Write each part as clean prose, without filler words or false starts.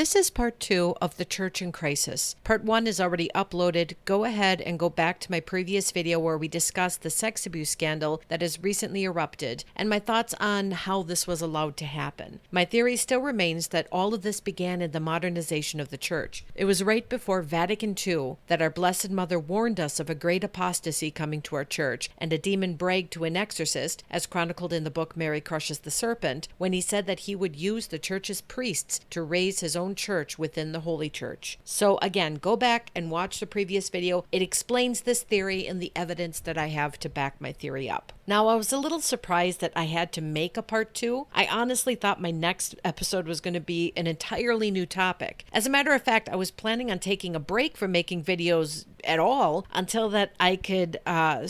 This is part 2 of The Church in Crisis. Part 1 is already uploaded. Go ahead and go back to my previous video where we discussed the sex abuse scandal that has recently erupted and my thoughts on how this was allowed to happen. My theory still remains that all of this began in the modernization of the church. It was right before Vatican II that our Blessed Mother warned us of a great apostasy coming to our church, and a demon bragged to an exorcist, as chronicled in the book Mary Crushes the Serpent, when he said that he would use the church's priests to raise his own church within the Holy Church. So again, go back and watch the previous video. It explains this theory and the evidence that I have to back my theory up. Now, I was a little surprised that I had to make a part 2. I honestly thought my next episode was going to be an entirely new topic. As a matter of fact, I was planning on taking a break from making videos at all until that I could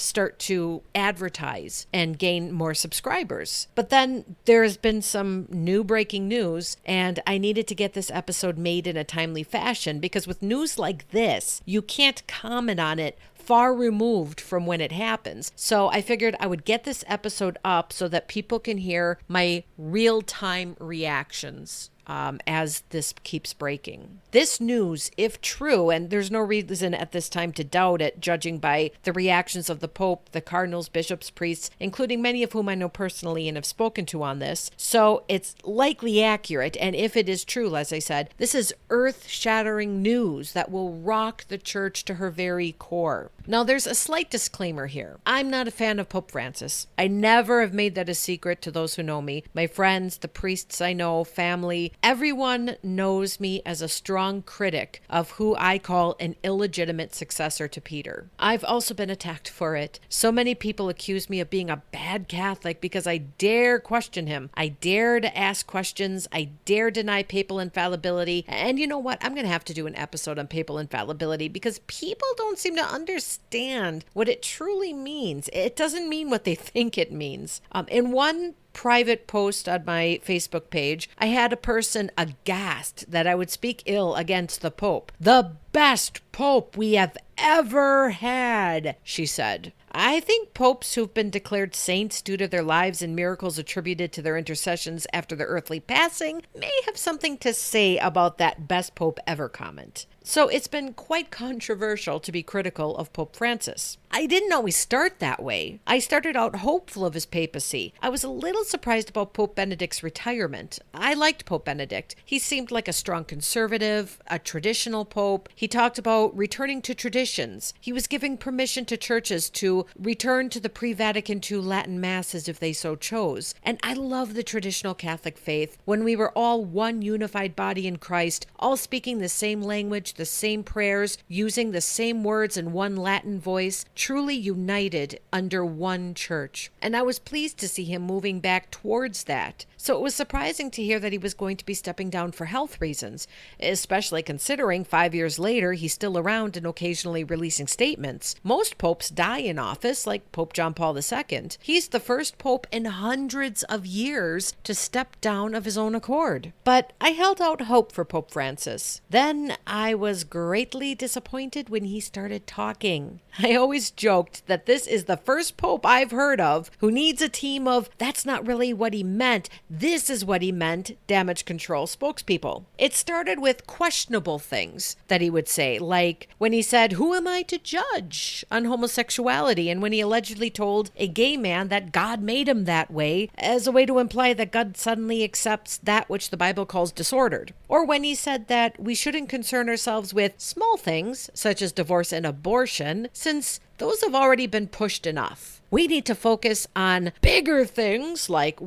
start to advertise and gain more subscribers. But then there has been some new breaking news, and I needed to get this episode made in a timely fashion because with news like this, you can't comment on it far removed from when it happens. So I figured I would get this episode up so that people can hear my real-time reactions as this keeps breaking. This news, if true, and there's no reason at this time to doubt it, judging by the reactions of the Pope, the cardinals, bishops, priests, including many of whom I know personally and have spoken to on this, so it's likely accurate. And if it is true, as I said, this is earth-shattering news that will rock the church to her very core. Now, there's a slight disclaimer here. I'm not a fan of Pope Francis. I never have made that a secret to those who know me. My friends, the priests I know, family, everyone knows me as a strong critic of who I call an illegitimate successor to Peter. I've also been attacked for it. So many people accuse me of being a bad Catholic because I dare question him. I dare to ask questions. I dare deny papal infallibility. And you know what? I'm going to have to do an episode on papal infallibility because people don't seem to understand what it truly means. It doesn't mean what they think it means. In one private post on my Facebook page, I had a person aghast that I would speak ill against the Pope. The best Pope we have ever had, she said. I think popes who've been declared saints due to their lives and miracles attributed to their intercessions after their earthly passing may have something to say about that best pope ever comment. So it's been quite controversial to be critical of Pope Francis. I didn't always start that way. I started out hopeful of his papacy. I was a little surprised about Pope Benedict's retirement. I liked Pope Benedict. He seemed like a strong conservative, a traditional pope. He talked about returning to traditions. He was giving permission to churches to return to the pre-Vatican II Latin masses if they so chose. And I love the traditional Catholic faith when we were all one unified body in Christ, all speaking the same language, the same prayers, using the same words in one Latin voice, truly united under one church. And I was pleased to see him moving back towards that. So it was surprising to hear that he was going to be stepping down for health reasons, especially considering 5 years later he's still around and occasionally releasing statements. Most popes die in office, like Pope John Paul II. He's the first pope in hundreds of years to step down of his own accord. But I held out hope for Pope Francis. Then I was greatly disappointed when he started talking. I always joked that this is the first pope I've heard of who needs a team of "that's not really what he meant, this is what he meant" damage control spokespeople. It started with questionable things that he would say, like when he said, "Who am I to judge?" on homosexuality, and when he allegedly told a gay man that God made him that way as a way to imply that God suddenly accepts that which the Bible calls disordered. Or when he said that we shouldn't concern ourselves with small things such as divorce and abortion, since those have already been pushed enough. We need to focus on bigger things like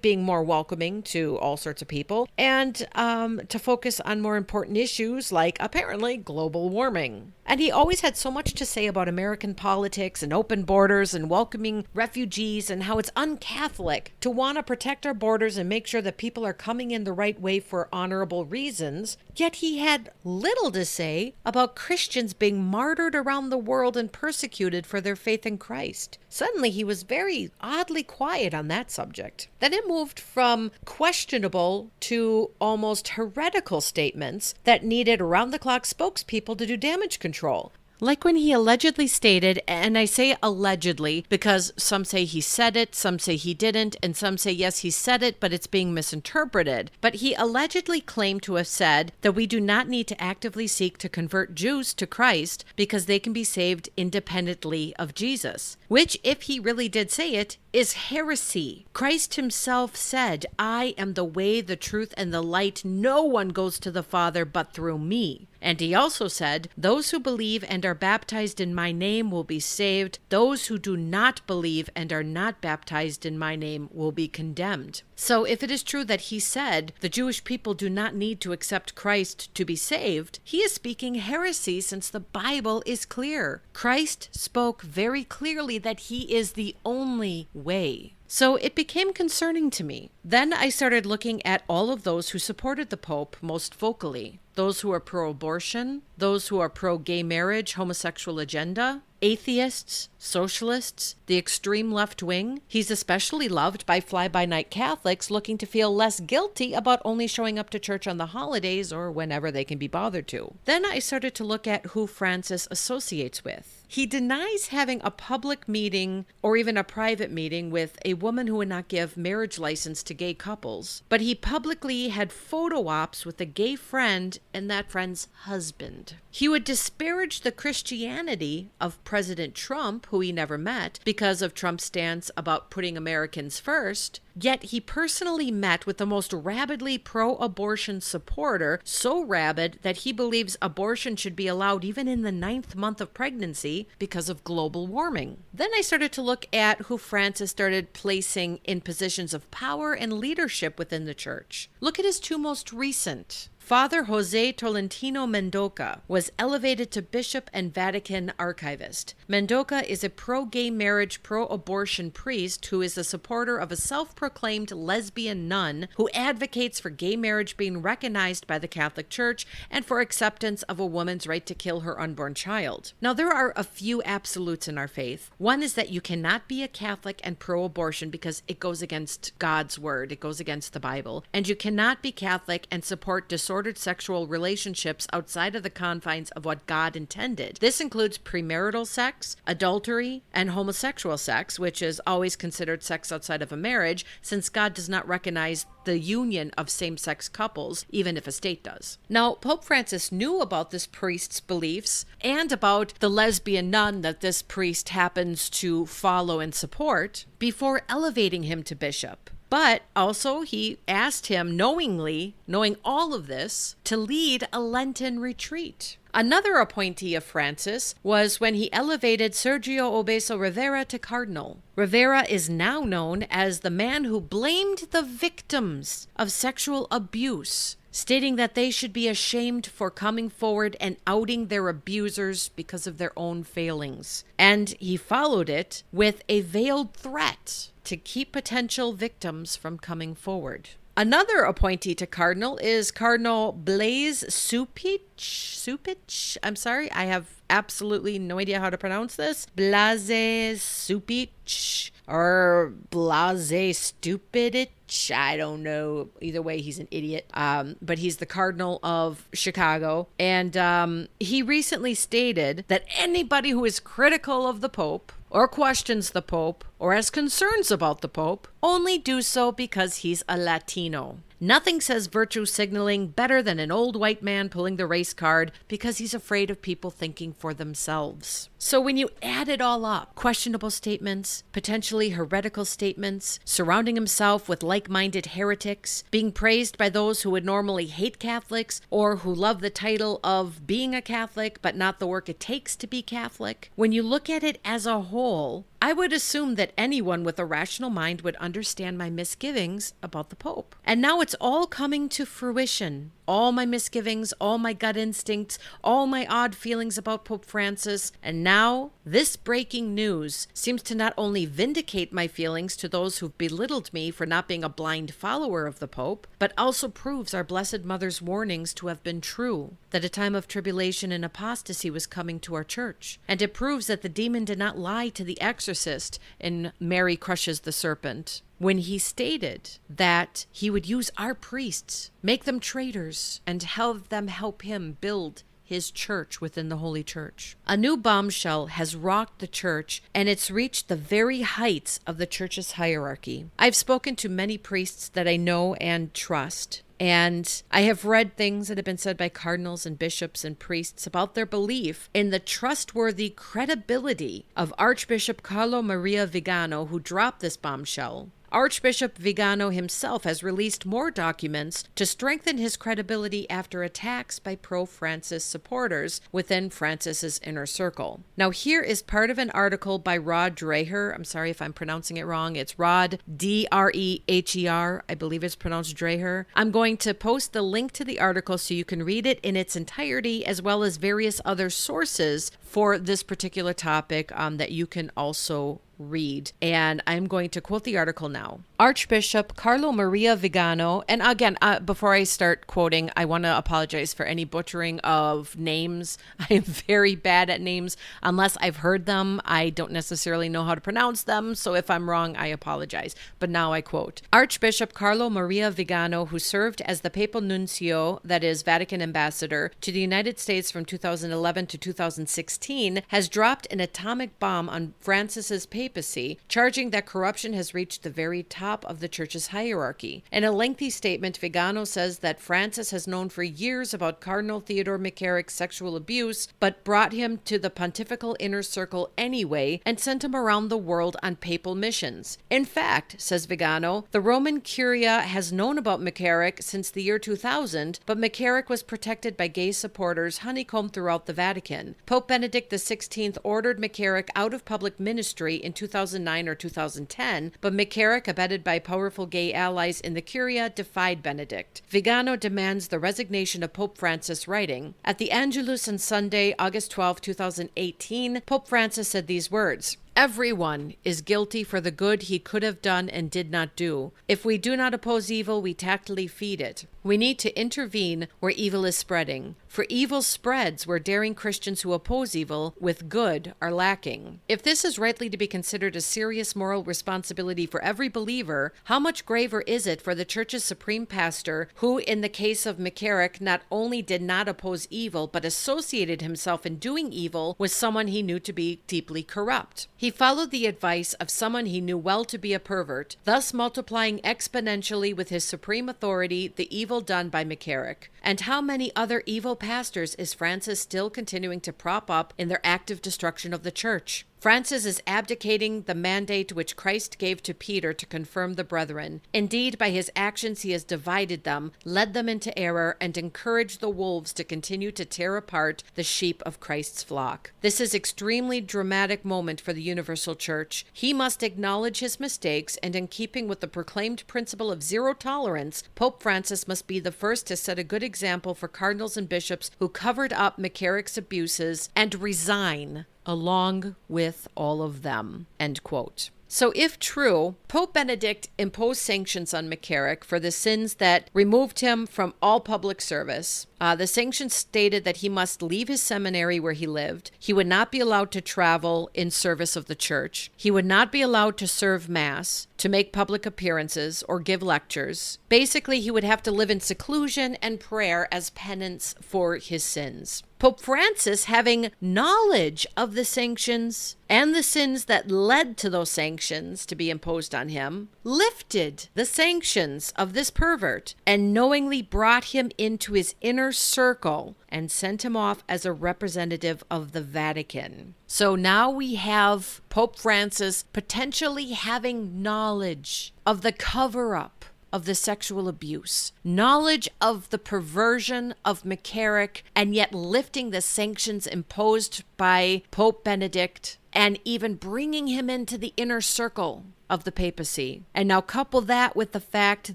being more welcoming to all sorts of people, and to focus on more important issues like apparently global warming. And he always had so much to say about American politics and open borders and welcoming refugees and how it's un-Catholic to want to protect our borders and make sure that people are coming in the right way for honorable reasons. Yet he had little to say about Christians being martyred around the world and persecuted for their faith in Christ. Suddenly he was very oddly quiet on that subject. Then it moved from questionable to almost heretical statements that needed around-the-clock spokespeople to do damage control. Like when he allegedly stated, and I say allegedly because some say he said it, some say he didn't, and some say yes, he said it, but it's being misinterpreted. But he allegedly claimed to have said that we do not need to actively seek to convert Jews to Christ because they can be saved independently of Jesus, which, if he really did say it, is heresy. Christ himself said, I am the way, the truth, and the light. No one goes to the Father but through me. And he also said, those who believe and are baptized in my name will be saved. Those who do not believe and are not baptized in my name will be condemned. So if it is true that he said the Jewish people do not need to accept Christ to be saved, he is speaking heresy since the Bible is clear. Christ spoke very clearly that he is the only way. So it became concerning to me. Then I started looking at all of those who supported the Pope most vocally. Those who are pro-abortion, those who are pro-gay marriage, homosexual agenda, atheists, socialists, the extreme left wing. He's especially loved by fly-by-night Catholics looking to feel less guilty about only showing up to church on the holidays or whenever they can be bothered to. Then I started to look at who Francis associates with. He denies having a public meeting or even a private meeting with a woman who would not give marriage license to gay couples, but he publicly had photo ops with a gay friend and that friend's husband. He would disparage the Christianity of President Trump, who he never met, because of Trump's stance about putting Americans first, yet he personally met with the most rabidly pro-abortion supporter, so rabid that he believes abortion should be allowed even in the 9th month of pregnancy because of global warming. Then I started to look at who Francis started placing in positions of power and leadership within the church. Look at his two most recent. Father Jose Tolentino Mendoca was elevated to bishop and Vatican archivist. Mendoca is a pro-gay marriage, pro-abortion priest who is a supporter of a self-proclaimed lesbian nun who advocates for gay marriage being recognized by the Catholic Church and for acceptance of a woman's right to kill her unborn child. Now, there are a few absolutes in our faith. One is that you cannot be a Catholic and pro-abortion because it goes against God's word. It goes against the Bible. And you cannot be Catholic and support disordered sexual relationships outside of the confines of what God intended. This includes premarital sex, adultery, and homosexual sex, which is always considered sex outside of a marriage, since God does not recognize the union of same-sex couples, even if a state does. Now, Pope Francis knew about this priest's beliefs and about the lesbian nun that this priest happens to follow and support before elevating him to bishop. But also he asked him knowingly, knowing all of this, to lead a Lenten retreat. Another appointee of Francis was when he elevated Sergio Obeso Rivera to cardinal. Rivera is now known as the man who blamed the victims of sexual abuse, stating that they should be ashamed for coming forward and outing their abusers because of their own failings. And he followed it with a veiled threat to keep potential victims from coming forward. Another appointee to cardinal is Cardinal Blaise Cupich. I'm sorry, I have absolutely no idea how to pronounce this. Blaise Cupich or Blaise Stupidich. I don't know. Either way, he's an idiot. But he's the Cardinal of Chicago. And he recently stated that anybody who is critical of the Pope or questions the Pope or has concerns about the Pope only do so because he's a Latino. Nothing says virtue signaling better than an old white man pulling the race card because he's afraid of people thinking for themselves. So when you add it all up, questionable statements, potentially heretical statements, surrounding himself with like-minded heretics, being praised by those who would normally hate Catholics or who love the title of being a Catholic but not the work it takes to be Catholic, when you look at it as a whole, I would assume that anyone with a rational mind would understand my misgivings about the Pope. And now it's all coming to fruition. All my misgivings, all my gut instincts, all my odd feelings about Pope Francis. And now this breaking news seems to not only vindicate my feelings to those who've belittled me for not being a blind follower of the Pope, but also proves our Blessed Mother's warnings to have been true, that a time of tribulation and apostasy was coming to our church. And it proves that the demon did not lie to the exorcist in Mary Crushes the Serpent when he stated that he would use our priests, make them traitors, and have them help him build his church within the Holy Church. A new bombshell has rocked the church, and it's reached the very heights of the church's hierarchy. I've spoken to many priests that I know and trust, and I have read things that have been said by cardinals and bishops and priests about their belief in the trustworthy credibility of Archbishop Carlo Maria Vigano, who dropped this bombshell. Archbishop Vigano himself has released more documents to strengthen his credibility after attacks by pro-Francis supporters within Francis's inner circle. Now, here is part of an article by Rod Dreher. I'm sorry if I'm pronouncing it wrong. It's Rod, D-R-E-H-E-R. I believe it's pronounced Dreher. I'm going to post the link to the article so you can read it in its entirety, as well as various other sources for this particular topic that you can also read. And I'm going to quote the article now. Archbishop Carlo Maria Vigano, and again, before I start quoting, I want to apologize for any butchering of names. I am very bad at names. Unless I've heard them, I don't necessarily know how to pronounce them. So if I'm wrong, I apologize. But now I quote. Archbishop Carlo Maria Vigano, who served as the papal nuncio, that is Vatican ambassador, to the United States from 2011 to 2016, has dropped an atomic bomb on Francis's papacy, charging that corruption has reached the very top of the church's hierarchy. In a lengthy statement, Vigano says that Francis has known for years about Cardinal Theodore McCarrick's sexual abuse, but brought him to the pontifical inner circle anyway and sent him around the world on papal missions. In fact, says Vigano, the Roman Curia has known about McCarrick since the year 2000, but McCarrick was protected by gay supporters honeycombed throughout the Vatican. Pope Benedict XVI ordered McCarrick out of public ministry in 2009 or 2010, but McCarrick, abetted by powerful gay allies in the Curia, defied Benedict. Vigano demands the resignation of Pope Francis, writing, "At the Angelus on Sunday, August 12, 2018, Pope Francis said these words: 'Everyone is guilty for the good he could have done and did not do. If we do not oppose evil, we tactfully feed it. We need to intervene where evil is spreading, for evil spreads where daring Christians who oppose evil with good are lacking.' If this is rightly to be considered a serious moral responsibility for every believer, how much graver is it for the Church's supreme pastor, who, in the case of McCarrick, not only did not oppose evil, but associated himself in doing evil with someone he knew to be deeply corrupt? He followed the advice of someone he knew well to be a pervert, thus multiplying exponentially with his supreme authority the evil done by McCarrick. And how many other evil pastors is Francis still continuing to prop up in their active destruction of the church? Francis is abdicating the mandate which Christ gave to Peter to confirm the brethren. Indeed, by his actions he has divided them, led them into error, and encouraged the wolves to continue to tear apart the sheep of Christ's flock. This is an extremely dramatic moment for the universal church. He must acknowledge his mistakes, and in keeping with the proclaimed principle of zero tolerance, Pope Francis must be the first to set a good example for cardinals and bishops who covered up McCarrick's abuses and resign along with all of them." End quote. So if true, Pope Benedict imposed sanctions on McCarrick for the sins that removed him from all public service. The sanctions stated that he must leave his seminary where he lived. He would not be allowed to travel in service of the church. He would not be allowed to serve Mass, to make public appearances, or give lectures. Basically, he would have to live in seclusion and prayer as penance for his sins. Pope Francis, having knowledge of the sanctions and the sins that led to those sanctions to be imposed on him, lifted the sanctions of this pervert and knowingly brought him into his inner circle and sent him off as a representative of the Vatican. So now we have Pope Francis potentially having knowledge of the cover-up of the sexual abuse, knowledge of the perversion of McCarrick, and yet lifting the sanctions imposed by Pope Benedict and even bringing him into the inner circle of the papacy. And now couple that with the fact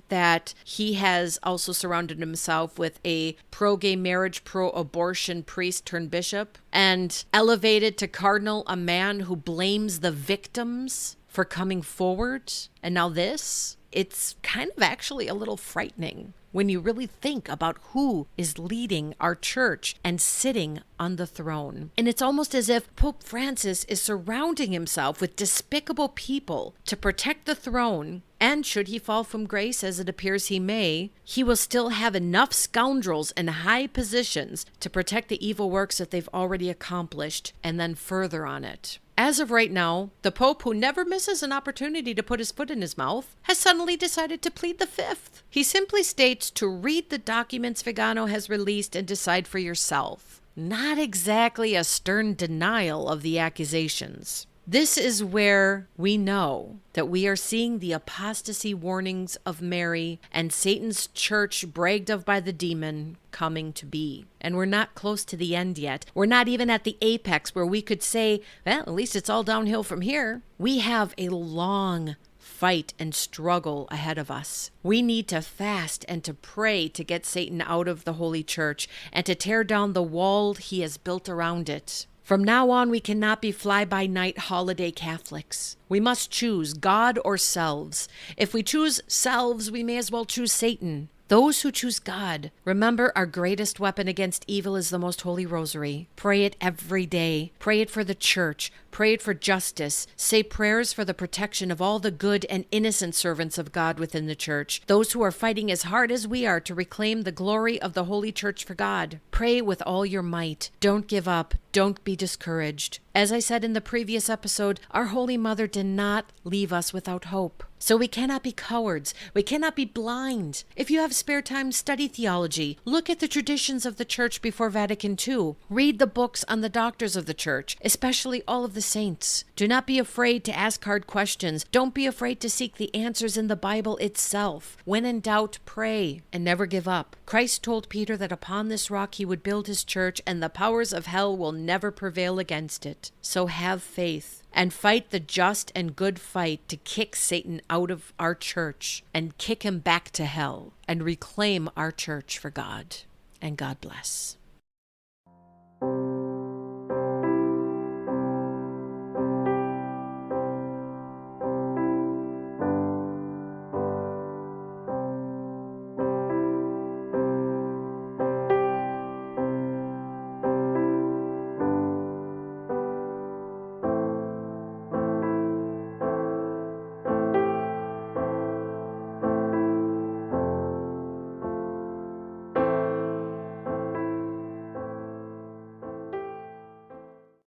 that he has also surrounded himself with a pro-gay marriage, pro-abortion priest turned bishop, and elevated to cardinal a man who blames the victims for coming forward. And now this, it's kind of actually a little frightening when you really think about who is leading our church and sitting on the throne. And it's almost as if Pope Francis is surrounding himself with despicable people to protect the throne. And should he fall from grace, as it appears he may, he will still have enough scoundrels in high positions to protect the evil works that they've already accomplished and then further on it. As of right now, the Pope, who never misses an opportunity to put his foot in his mouth, has suddenly decided to plead the fifth. He simply states to read the documents Vigano has released and decide for yourself. Not exactly a stern denial of the accusations. This is where we know that we are seeing the apostasy warnings of Mary and Satan's church bragged of by the demon coming to be. And we're not close to the end yet. We're not even at the apex where we could say, well, at least it's all downhill from here. We have a long fight and struggle ahead of us. We need to fast and to pray to get Satan out of the Holy Church and to tear down the wall he has built around it. From now on, we cannot be fly-by-night holiday Catholics. We must choose God or selves. If we choose selves, we may as well choose Satan. Those who choose God, remember our greatest weapon against evil is the Most Holy Rosary. Pray it every day. Pray it for the church. Pray it for justice. Say prayers for the protection of all the good and innocent servants of God within the church, those who are fighting as hard as we are to reclaim the glory of the Holy Church for God. Pray with all your might. Don't give up. Don't be discouraged. As I said in the previous episode, our Holy Mother did not leave us without hope. So we cannot be cowards. We cannot be blind. If you have spare time, study theology. Look at the traditions of the Church before Vatican II. Read the books on the doctors of the Church, especially all of the saints. Do not be afraid to ask hard questions. Don't be afraid to seek the answers in the Bible itself. When in doubt, pray and never give up. Christ told Peter that upon this rock he would build his church, and the powers of hell will never prevail against it. So have faith and fight the just and good fight to kick Satan out of our church and kick him back to hell and reclaim our church for God. And God bless.